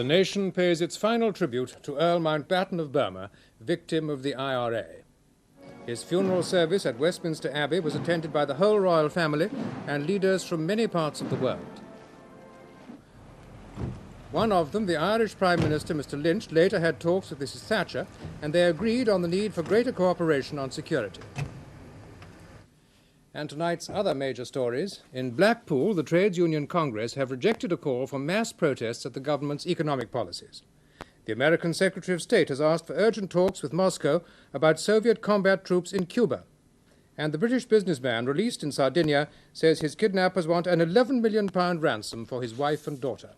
The nation pays its final tribute to Earl Mountbatten of Burma, victim of the IRA. His funeral service at Westminster Abbey was attended by the whole royal family and leaders from many parts of the world. One of them, the Irish Prime Minister, Mr. Lynch, later had talks with Mrs. Thatcher, and they agreed on the need for greater cooperation on security. And tonight's other major stories. In Blackpool, the Trades Union Congress have rejected a call for mass protests at the government's economic policies. The American Secretary of State has asked for urgent talks with Moscow about Soviet combat troops in Cuba. And the British businessman released in Sardinia says his kidnappers want an £11 million ransom for his wife and daughter.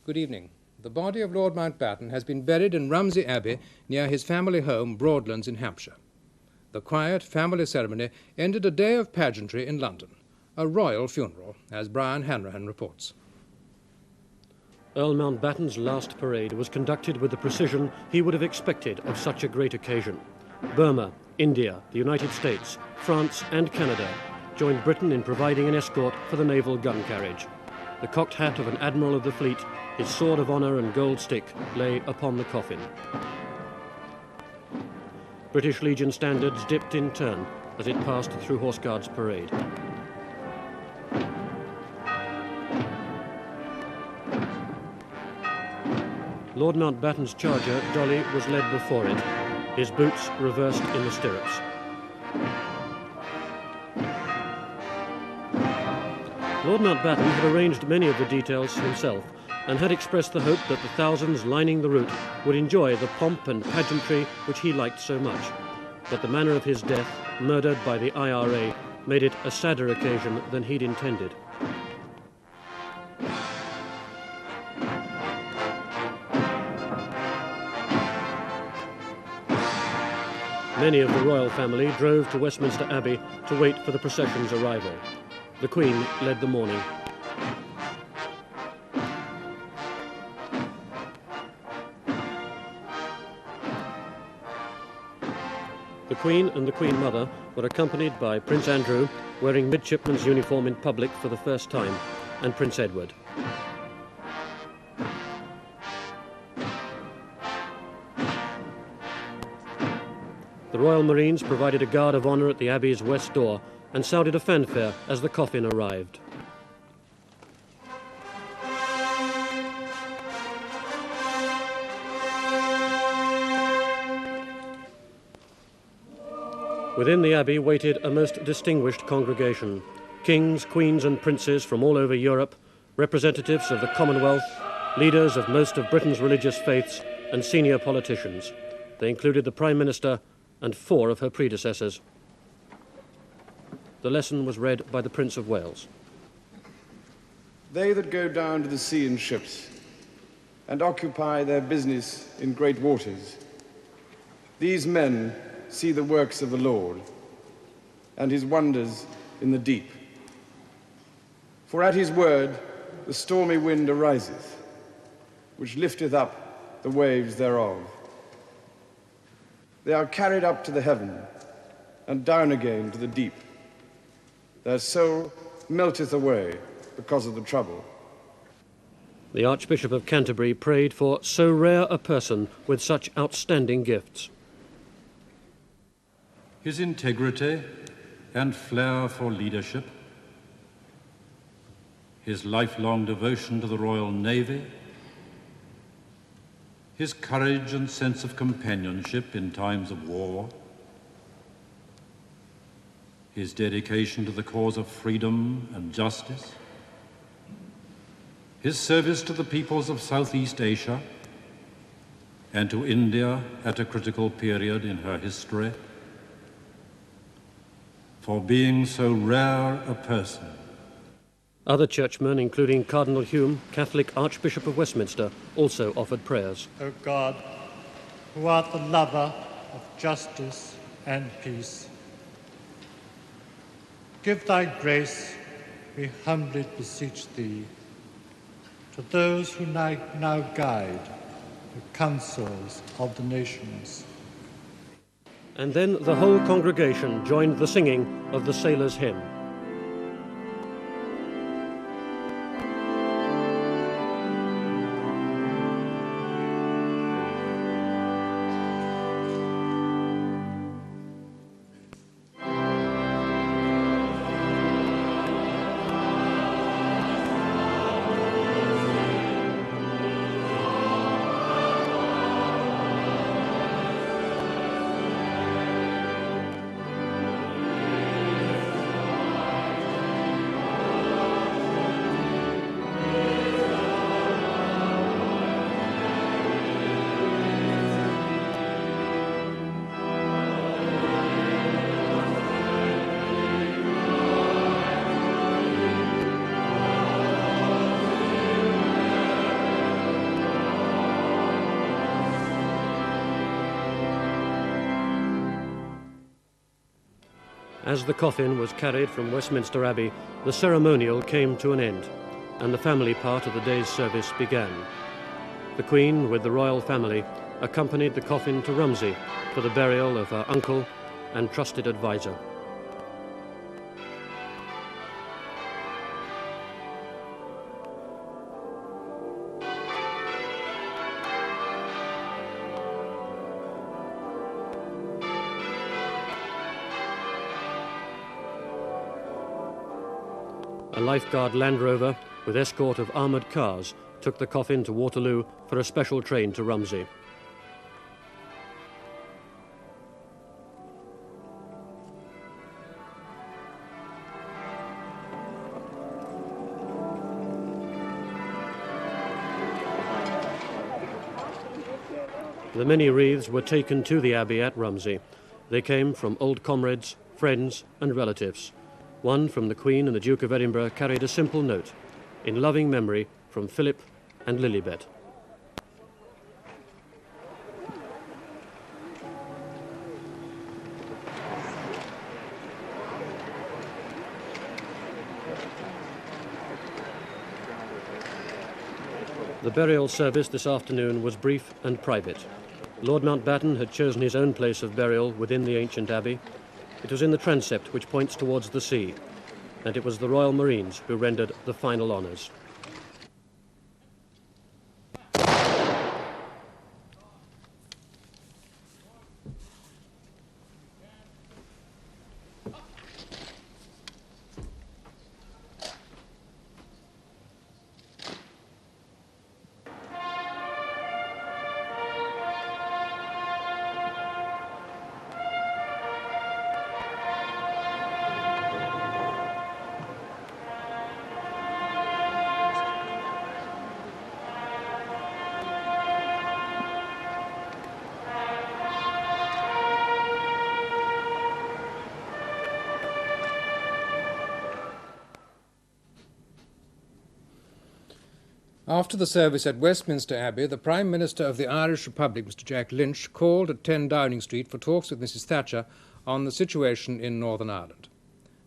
Good evening. The body of Lord Mountbatten has been buried in Rumsey Abbey near his family home, Broadlands in Hampshire. The quiet family ceremony ended a day of pageantry in London, a royal funeral, as Brian Hanrahan reports. Earl Mountbatten's last parade was conducted with the precision he would have expected of such a great occasion. Burma, India, the United States, France and Canada joined Britain in providing an escort for the naval gun carriage. The cocked hat of an admiral of the fleet, his sword of honour and gold stick lay upon the coffin. British Legion standards dipped in turn as it passed through Horse Guards Parade. Lord Mountbatten's charger, Dolly, was led before it, his boots reversed in the stirrups. Lord Mountbatten had arranged many of the details himself and had expressed the hope that the thousands lining the route would enjoy the pomp and pageantry which he liked so much. But the manner of his death, murdered by the IRA, made it a sadder occasion than he'd intended. Many of the royal family drove to Westminster Abbey to wait for the procession's arrival. The Queen led the mourning. The Queen and the Queen Mother were accompanied by Prince Andrew, wearing midshipman's uniform in public for the first time, and Prince Edward. The Royal Marines provided a guard of honour at the Abbey's west door and sounded a fanfare as the coffin arrived. Within the Abbey waited a most distinguished congregation. Kings, queens and princes from all over Europe, representatives of the Commonwealth, leaders of most of Britain's religious faiths and senior politicians. They included the Prime Minister and 4 of her predecessors. The lesson was read by the Prince of Wales. They that go down to the sea in ships and occupy their business in great waters, these men see the works of the Lord and his wonders in the deep. For at his word the stormy wind ariseth, which lifteth up the waves thereof. They are carried up to the heaven and down again to the deep. Their soul melteth away because of the trouble. The Archbishop of Canterbury prayed for so rare a person with such outstanding gifts. His integrity and flair for leadership, his lifelong devotion to the Royal Navy, his courage and sense of companionship in times of war, his dedication to the cause of freedom and justice, his service to the peoples of Southeast Asia and to India at a critical period in her history, for being so rare a person. Other churchmen, including Cardinal Hume, Catholic Archbishop of Westminster, also offered prayers. O God, who art the lover of justice and peace, give thy grace, we humbly beseech thee, to those who now guide the councils of the nations. And then the whole congregation joined the singing of the Sailors' Hymn. As the coffin was carried from Westminster Abbey, the ceremonial came to an end, and the family part of the day's service began. The Queen, with the royal family, accompanied the coffin to Rumsey for the burial of her uncle and trusted advisor. A lifeguard Land Rover with escort of armoured cars took the coffin to Waterloo for a special train to Rumsey. The many wreaths were taken to the Abbey at Rumsey. They came from old comrades, friends and relatives. One from the Queen and the Duke of Edinburgh carried a simple note, in loving memory from Philip and Lilibet. The burial service this afternoon was brief and private. Lord Mountbatten had chosen his own place of burial within the ancient abbey. It was in the transept which points towards the sea, and it was the Royal Marines who rendered the final honours. After the service at Westminster Abbey, the Prime Minister of the Irish Republic, Mr. Jack Lynch, called at 10 Downing Street for talks with Mrs. Thatcher on the situation in Northern Ireland.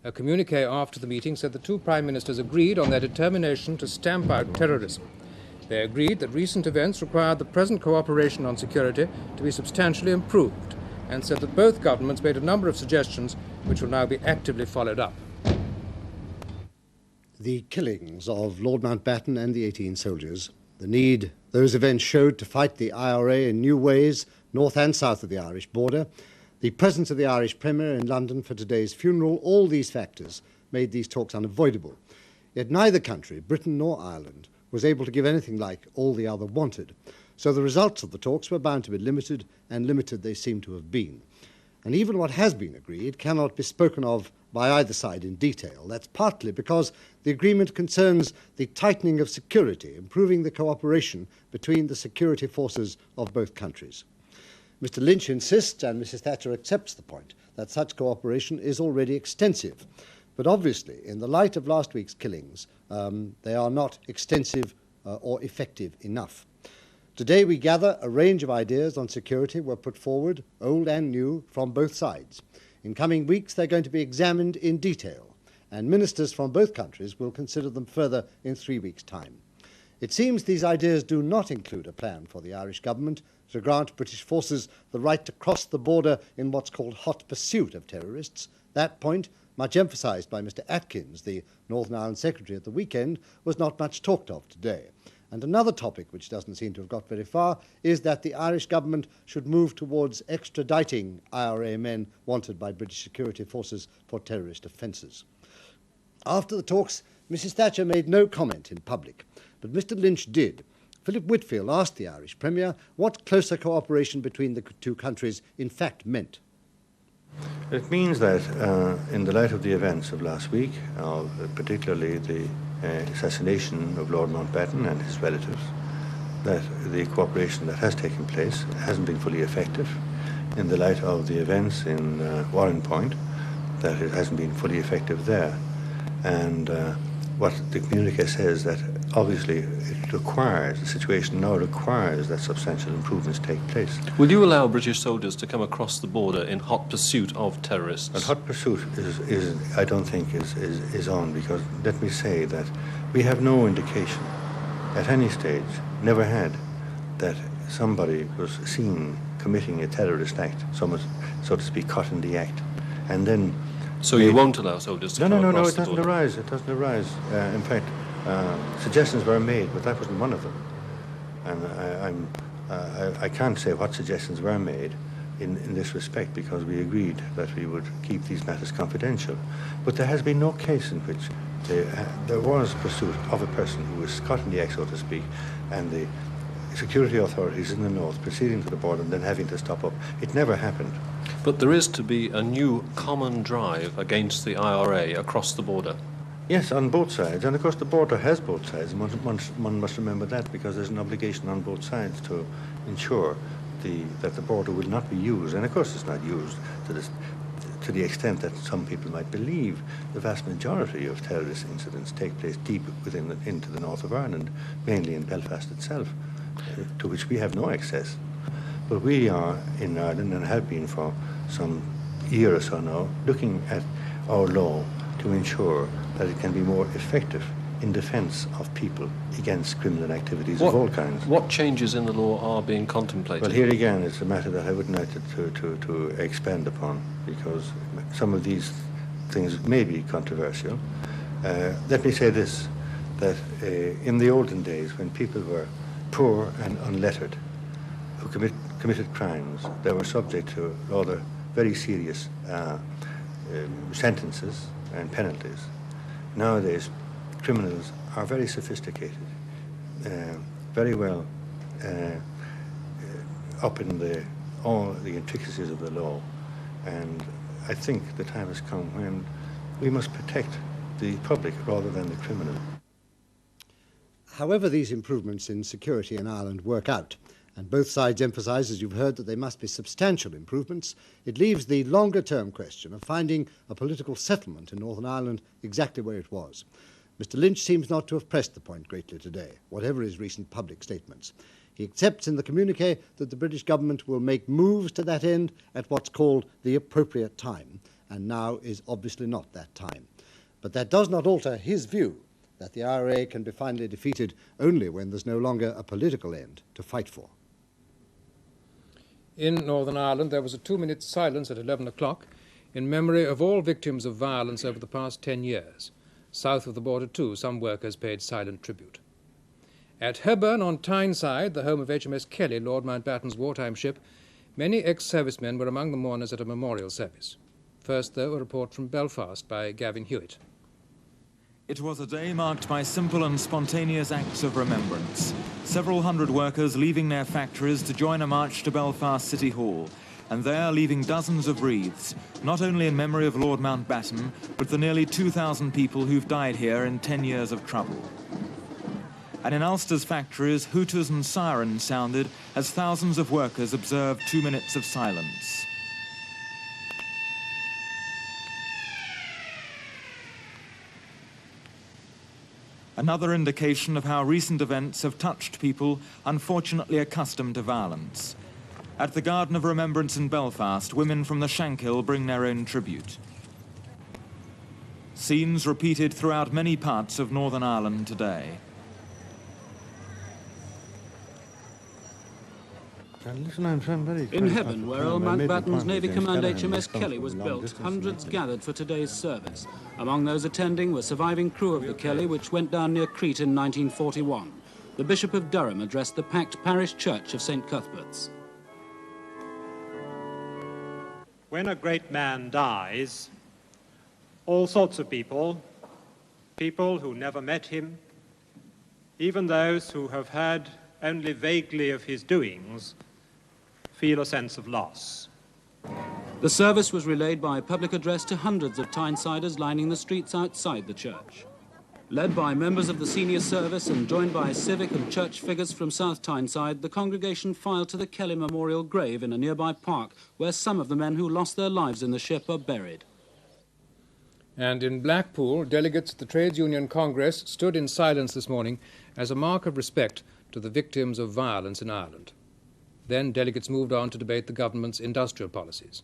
A communique after the meeting said the two Prime Ministers agreed on their determination to stamp out terrorism. They agreed that recent events required the present cooperation on security to be substantially improved, and said that both governments made a number of suggestions which will now be actively followed up. The killings of Lord Mountbatten and the 18 soldiers, the need those events showed to fight the IRA in new ways, north and south of the Irish border, the presence of the Irish Premier in London for today's funeral, all these factors made these talks unavoidable. Yet neither country, Britain nor Ireland, was able to give anything like all the other wanted. So the results of the talks were bound to be limited, and limited they seem to have been. And even what has been agreed cannot be spoken of by either side in detail. That's partly because the agreement concerns the tightening of security, improving the cooperation between the security forces of both countries. Mr. Lynch insists, and Mrs. Thatcher accepts the point, that such cooperation is already extensive. But obviously, in the light of last week's killings, they are not extensive or effective enough. Today we gather a range of ideas on security were put forward, old and new, from both sides. In coming weeks they're going to be examined in detail, and ministers from both countries will consider them further in 3 weeks' time. It seems these ideas do not include a plan for the Irish government to grant British forces the right to cross the border in what's called hot pursuit of terrorists. That point, much emphasised by Mr. Atkins, the Northern Ireland Secretary at the weekend, was not much talked of today. And another topic which doesn't seem to have got very far is that the Irish government should move towards extraditing IRA men wanted by British security forces for terrorist offences. After the talks, Mrs. Thatcher made no comment in public, but Mr. Lynch did. Philip Whitfield asked the Irish Premier what closer cooperation between the two countries in fact meant. It means that in the light of the events of last week, particularly the assassination of Lord Mountbatten and his relatives, that the cooperation that has taken place hasn't been fully effective. In the light of the events in Warren Point, that it hasn't been fully effective there. And what the communique says that obviously it requires, the situation now requires that substantial improvements take place. Will you allow British soldiers to come across the border in hot pursuit of terrorists? And hot pursuit is I don't think is on, because let me say that we have no indication at any stage, never had, that somebody was seen committing a terrorist act, someone, so to speak, caught in the act, and then... So you won't allow soldiers to come across the border? No, it doesn't arise. In fact, suggestions were made, but that wasn't one of them. And I can't say what suggestions were made in this respect, because we agreed that we would keep these matters confidential. But there has been no case in which there was pursuit of a person who was caught in the act, so to speak, and the security authorities in the north proceeding to the border and then having to stop up. It never happened. But there is to be a new common drive against the IRA across the border. Yes, on both sides. And of course the border has both sides. One must remember that, because there's an obligation on both sides to ensure that the border will not be used. And of course it's not used to the extent that some people might believe. The vast majority of terrorist incidents take place deep into the north of Ireland, mainly in Belfast itself, to which we have no access. But we are in Ireland, and have been for some year or so now, looking at our law to ensure that it can be more effective in defence of people against criminal activities of all kinds. What changes in the law are being contemplated? Well, here again, it's a matter that I wouldn't like to expand upon, because some of these things may be controversial. Let me say this, that in the olden days, when people were poor and unlettered, who committed crimes, they were subject to rather very serious sentences and penalties. Nowadays, criminals are very sophisticated, very well up in all the intricacies of the law, and I think the time has come when we must protect the public rather than the criminal. However these improvements in security in Ireland work out, and both sides emphasise, as you've heard, that they must be substantial improvements, it leaves the longer-term question of finding a political settlement in Northern Ireland exactly where it was. Mr. Lynch seems not to have pressed the point greatly today, whatever his recent public statements. He accepts in the communiqué that the British government will make moves to that end at what's called the appropriate time, and now is obviously not that time. But that does not alter his view that the IRA can be finally defeated only when there's no longer a political end to fight for. In Northern Ireland, there was a 2-minute silence at 11 o'clock in memory of all victims of violence over the past 10 years. South of the border, too, some workers paid silent tribute. At Hebburn on Tyneside, the home of HMS Kelly, Lord Mountbatten's wartime ship, many ex-servicemen were among the mourners at a memorial service. First, though, a report from Belfast by Gavin Hewitt. It was a day marked by simple and spontaneous acts of remembrance. Several hundred workers leaving their factories to join a march to Belfast City Hall, and there leaving dozens of wreaths, not only in memory of Lord Mountbatten, but the nearly 2,000 people who've died here in 10 years of trouble. And in Ulster's factories, hooters and sirens sounded as thousands of workers observed 2 minutes of silence. Another indication of how recent events have touched people unfortunately accustomed to violence. At the Garden of Remembrance in Belfast, women from the Shankill bring their own tribute. Scenes repeated throughout many parts of Northern Ireland today. In Heaven, where Earl Mountbatten's Navy Command HMS Kelly was built, hundreds gathered for today's service. Among those attending were surviving crew of the Kelly, which went down near Crete in 1941. The Bishop of Durham addressed the packed parish church of St. Cuthbert's. When a great man dies, all sorts of people who never met him, even those who have heard only vaguely of his doings, feel a sense of loss. The service was relayed by a public address to hundreds of Tynesiders lining the streets outside the church. Led by members of the senior service and joined by civic and church figures from South Tyneside, the congregation filed to the Kelly Memorial grave in a nearby park where some of the men who lost their lives in the ship are buried. And in Blackpool, delegates at the Trades Union Congress stood in silence this morning as a mark of respect to the victims of violence in Ireland. Then delegates moved on to debate the government's industrial policies.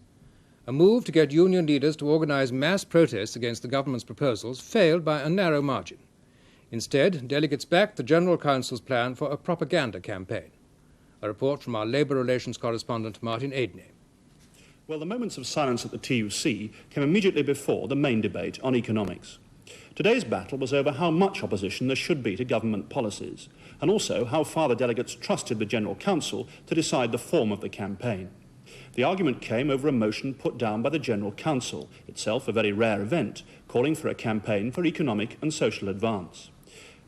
A move to get union leaders to organise mass protests against the government's proposals failed by a narrow margin. Instead, delegates backed the General Council's plan for a propaganda campaign. A report from our Labour Relations correspondent, Martin Aidney. Well, the moments of silence at the TUC came immediately before the main debate on economics. Today's battle was over how much opposition there should be to government policies, and also how far the delegates trusted the General Council to decide the form of the campaign. The argument came over a motion put down by the General Council, itself a very rare event, calling for a campaign for economic and social advance.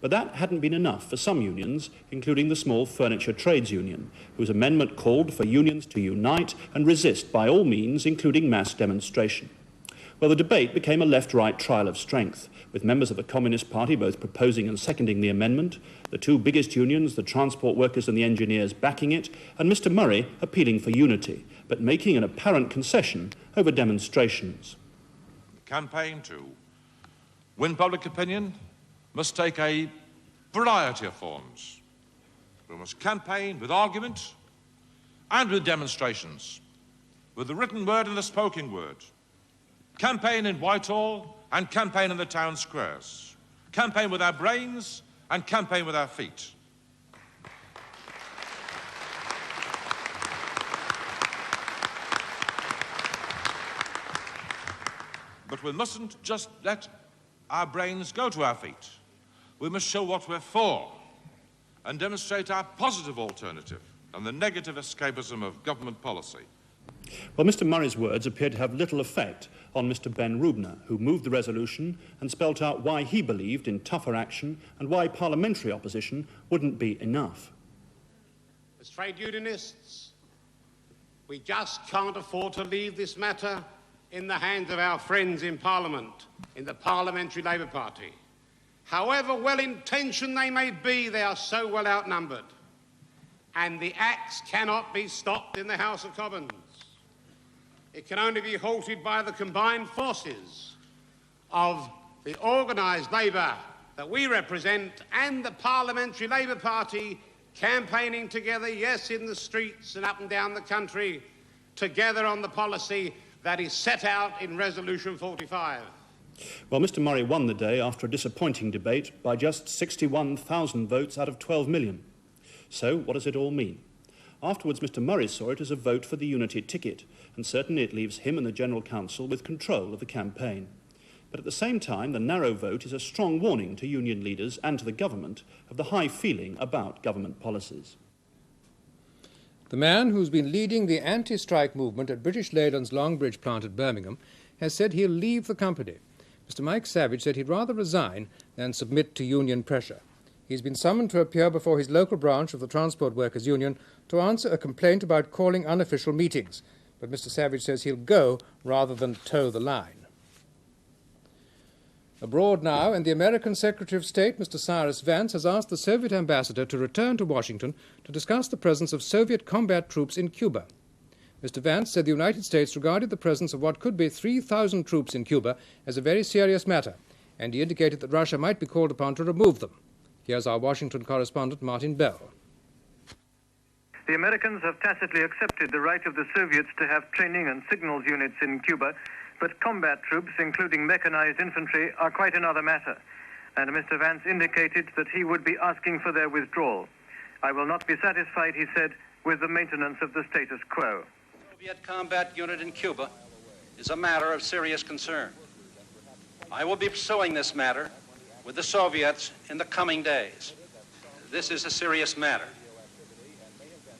But that hadn't been enough for some unions, including the small furniture trades union, whose amendment called for unions to unite and resist by all means, including mass demonstration. Well, the debate became a left-right trial of strength, with members of the Communist Party both proposing and seconding the amendment, the two biggest unions, the transport workers and the engineers, backing it, and Mr. Murray appealing for unity, but making an apparent concession over demonstrations. The campaign to win public opinion must take a variety of forms. We must campaign with argument and with demonstrations, with the written word and the spoken word. Campaign in Whitehall and campaign in the town squares. Campaign with our brains and campaign with our feet. But we mustn't just let our brains go to our feet. We must show what we're for and demonstrate our positive alternative and the negative escapism of government policy. Well, Mr. Murray's words appeared to have little effect on Mr. Ben Rubner, who moved the resolution and spelt out why he believed in tougher action and why parliamentary opposition wouldn't be enough. As trade unionists, we just can't afford to leave this matter in the hands of our friends in Parliament, in the Parliamentary Labour Party. However well-intentioned they may be, they are so well outnumbered. And the axe cannot be stopped in the House of Commons. It can only be halted by the combined forces of the organised Labour that we represent and the Parliamentary Labour Party campaigning together, yes, in the streets and up and down the country, together on the policy that is set out in Resolution 45. Well, Mr. Murray won the day after a disappointing debate by just 61,000 votes out of 12 million. So what does it all mean? Afterwards, Mr. Murray saw it as a vote for the unity ticket, and certainly it leaves him and the General Council with control of the campaign. But at the same time, the narrow vote is a strong warning to union leaders and to the government of the high feeling about government policies. The man who's been leading the anti-strike movement at British Leyland's Longbridge plant at Birmingham has said he'll leave the company. Mr. Mike Savage said he'd rather resign than submit to union pressure. He's been summoned to appear before his local branch of the Transport Workers' Union to answer a complaint about calling unofficial meetings. But Mr. Savage says he'll go rather than toe the line. Abroad now, and the American Secretary of State, Mr. Cyrus Vance, has asked the Soviet ambassador to return to Washington to discuss the presence of Soviet combat troops in Cuba. Mr. Vance said the United States regarded the presence of what could be 3,000 troops in Cuba as a very serious matter, and he indicated that Russia might be called upon to remove them. Here's our Washington correspondent, Martin Bell. The Americans have tacitly accepted the right of the Soviets to have training and signals units in Cuba, but combat troops, including mechanized infantry, are quite another matter. And Mr. Vance indicated that he would be asking for their withdrawal. I will not be satisfied, he said, with the maintenance of the status quo. The Soviet combat unit in Cuba is a matter of serious concern. I will be pursuing this matter with the Soviets in the coming days. This is a serious matter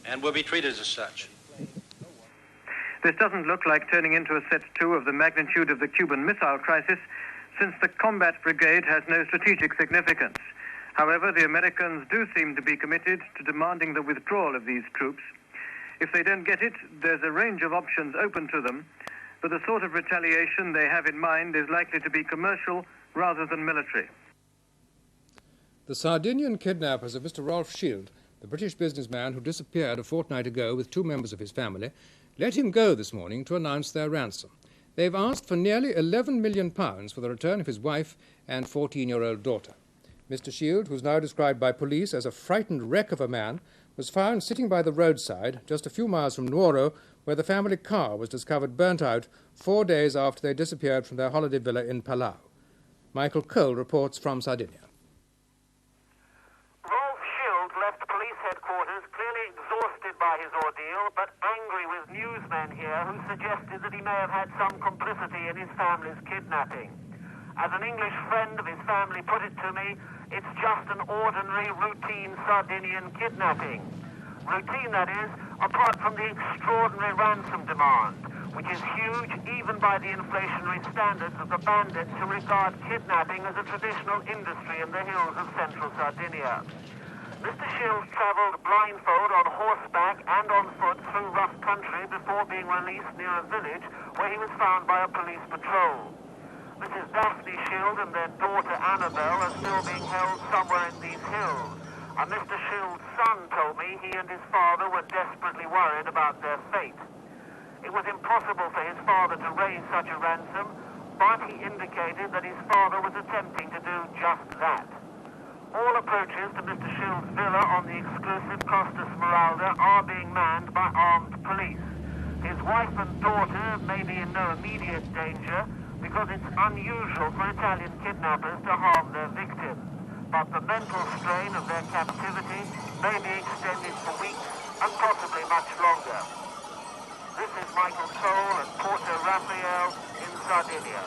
and will be treated as such. This doesn't look like turning into a set 2 of the magnitude of the Cuban Missile Crisis, since the combat brigade has no strategic significance. However, the Americans do seem to be committed to demanding the withdrawal of these troops. If they don't get it, there's a range of options open to them, but the sort of retaliation they have in mind is likely to be commercial rather than military. The Sardinian kidnappers of Mr. Rolf Schild, the British businessman who disappeared a fortnight ago with 2 members of his family, let him go this morning to announce their ransom. They've asked for nearly £11 million for the return of his wife and 14-year-old daughter. Mr. Shield, who's now described by police as a frightened wreck of a man, was found sitting by the roadside just a few miles from Nuoro, where the family car was discovered burnt out 4 days after they disappeared from their holiday villa in Palau. Michael Cole reports from Sardinia. Rolf Schild left police headquarters clearly exhausted by his ordeal, but angry with newsmen here who suggested that he may have had some complicity in his family's kidnapping. As an English friend of his family put it to me, it's just an ordinary, routine Sardinian kidnapping. Routine, that is, apart from the extraordinary ransom demand, which is huge even by the inflationary standards of the bandits who regard kidnapping as a traditional industry in the hills of central Sardinia. Mr. Shields travelled blindfold on horseback and on foot through rough country before being released near a village where he was found by a police patrol. Mrs. Daphne Shield and their daughter Annabelle are still being held somewhere in these hills. And Mr. Shield's son told me he and his father were desperately worried about their fate. It was impossible for his father to raise such a ransom, but he indicated that his father was attempting to do just that. All approaches to Mr. Shield's villa on the exclusive Costa Smeralda are being manned by armed police. His wife and daughter may be in no immediate danger, because it's unusual for Italian kidnappers to harm their victims. But the mental strain of their captivity may be extended for weeks and possibly much longer. This is Michael Cole at Porto Raphael in Sardinia.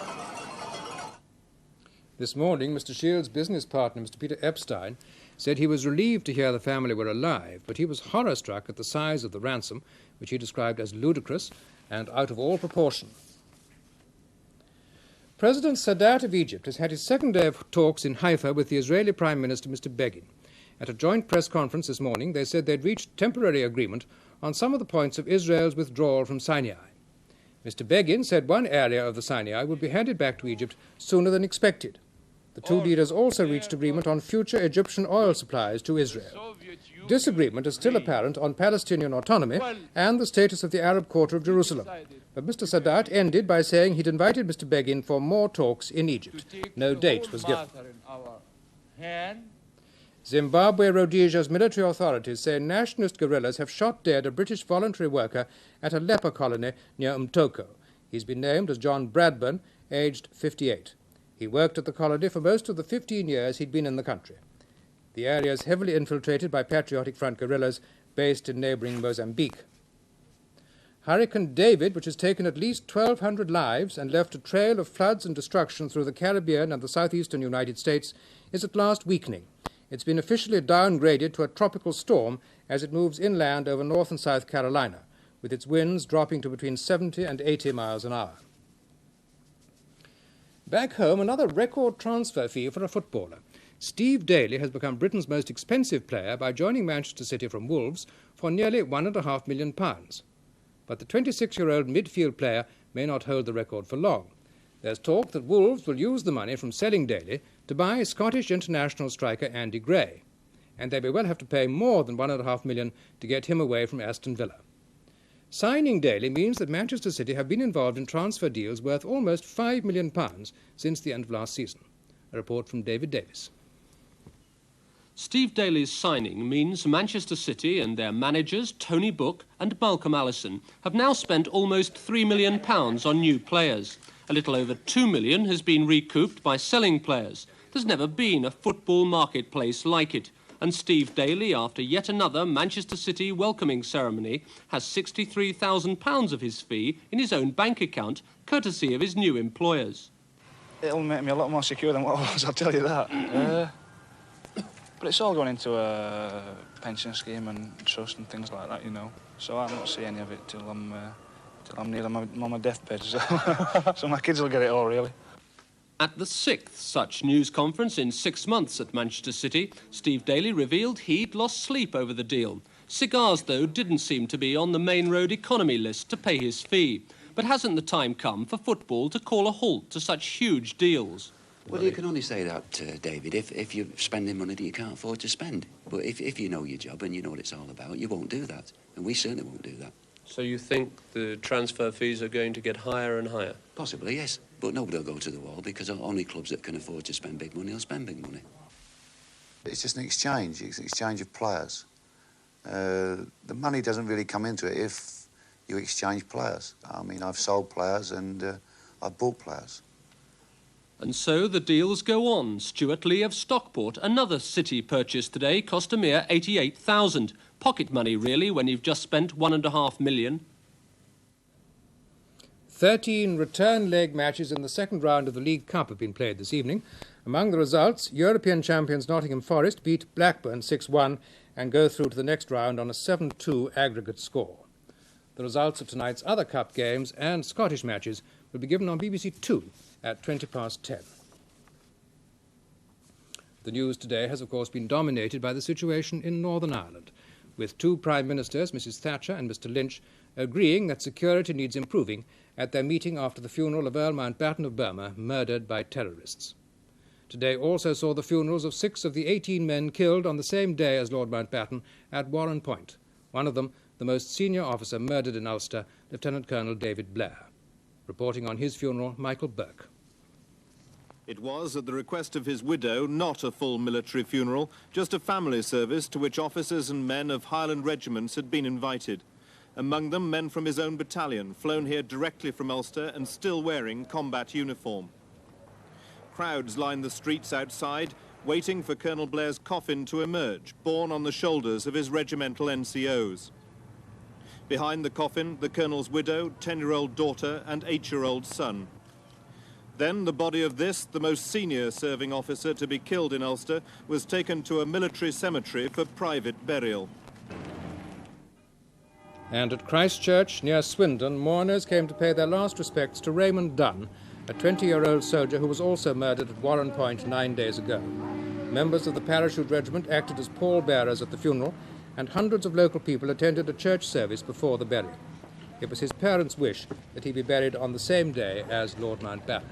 This morning, Mr. Shield's business partner, Mr. Peter Epstein, said he was relieved to hear the family were alive, but he was horror-struck at the size of the ransom, which he described as ludicrous and out of all proportion. President Sadat of Egypt has had his second day of talks in Haifa with the Israeli Prime Minister, Mr. Begin. At a joint press conference this morning, they said they'd reached temporary agreement on some of the points of Israel's withdrawal from Sinai. Mr. Begin said one area of the Sinai would be handed back to Egypt sooner than expected. The two leaders also reached agreement on future Egyptian oil supplies to Israel. Disagreement is still apparent on Palestinian autonomy and the status of the Arab Quarter of Jerusalem. But Mr. Sadat ended by saying he'd invited Mr. Begin for more talks in Egypt. No date was given. Zimbabwe Rhodesia's military authorities say nationalist guerrillas have shot dead a British voluntary worker at a leper colony near Mtoko. He's been named as John Bradburn, aged 58. He worked at the colony for most of the 15 years he'd been in the country. The area is heavily infiltrated by Patriotic Front guerrillas based in neighbouring Mozambique. Hurricane David, which has taken at least 1,200 lives and left a trail of floods and destruction through the Caribbean and the southeastern United States, is at last weakening. It's been officially downgraded to a tropical storm as it moves inland over North and South Carolina, with its winds dropping to between 70 and 80 miles an hour. Back home, another record transfer fee for a footballer. Steve Daly has become Britain's most expensive player by joining Manchester City from Wolves for nearly £1.5 million. But the 26-year-old midfield player may not hold the record for long. There's talk that Wolves will use the money from selling Daly to buy Scottish international striker Andy Gray, and they may well have to pay more than £1.5 million to get him away from Aston Villa. Signing Daly means that Manchester City have been involved in transfer deals worth almost £5 million since the end of last season. A report from David Davis. Steve Daly's signing means Manchester City and their managers, Tony Book and Malcolm Allison, have now spent almost £3 million on new players. A little over £2 million has been recouped by selling players. There's never been a football marketplace like it. And Steve Daly, after yet another Manchester City welcoming ceremony, has £63,000 of his fee in his own bank account, courtesy of his new employers. It'll make me a lot more secure than what I was, I'll tell you that. But it's all going into a pension scheme and trust and things like that, you know. So I won't see any of it till I'm near my deathbed. So my kids will get it all, really. At the 6th such news conference in 6 months at Manchester City, Steve Daly revealed he'd lost sleep over the deal. Cigars, though, didn't seem to be on the main road economy list to pay his fee. But hasn't the time come for football to call a halt to such huge deals? Well, you can only say that, David, if you're spending money that you can't afford to spend. But if you know your job and you know what it's all about, you won't do that. And we certainly won't do that. So you think the transfer fees are going to get higher and higher? Possibly, yes. But nobody will go to the wall because only clubs that can afford to spend big money will spend big money. It's just an exchange. It's an exchange of players. The money doesn't really come into it if you exchange players. I mean, I've sold players and I've bought players. And so the deals go on. Stuart Lee of Stockport, another City purchase today, cost a mere £88,000. Pocket money, really, when you've just spent £1.5 million. 13 return leg matches in the second round of the League Cup have been played this evening. Among the results, European champions Nottingham Forest beat Blackburn 6-1 and go through to the next round on a 7-2 aggregate score. The results of tonight's other Cup games and Scottish matches will be given on BBC2 at 10:20. The news today has, of course, been dominated by the situation in Northern Ireland, with two Prime Ministers, Mrs Thatcher and Mr Lynch, agreeing that security needs improving at their meeting after the funeral of Earl Mountbatten of Burma, murdered by terrorists. Today also saw the funerals of 6 of the 18 men killed on the same day as Lord Mountbatten at Warren Point, one of them the most senior officer murdered in Ulster, Lieutenant Colonel David Blair. Reporting on his funeral, Michael Burke. It was, at the request of his widow, not a full military funeral, just a family service to which officers and men of Highland regiments had been invited. Among them, men from his own battalion, flown here directly from Ulster and still wearing combat uniform. Crowds lined the streets outside, waiting for Colonel Blair's coffin to emerge, borne on the shoulders of his regimental NCOs. Behind the coffin, the Colonel's widow, 10-year-old daughter and 8-year-old son. Then the body of this, the most senior serving officer to be killed in Ulster, was taken to a military cemetery for private burial. And at Christchurch, near Swindon, mourners came to pay their last respects to Raymond Dunn, a 20-year-old soldier who was also murdered at Warren Point 9 days ago. Members of the Parachute Regiment acted as pallbearers at the funeral, and hundreds of local people attended a church service before the burial. It was his parents' wish that he be buried on the same day as Lord Mountbatten.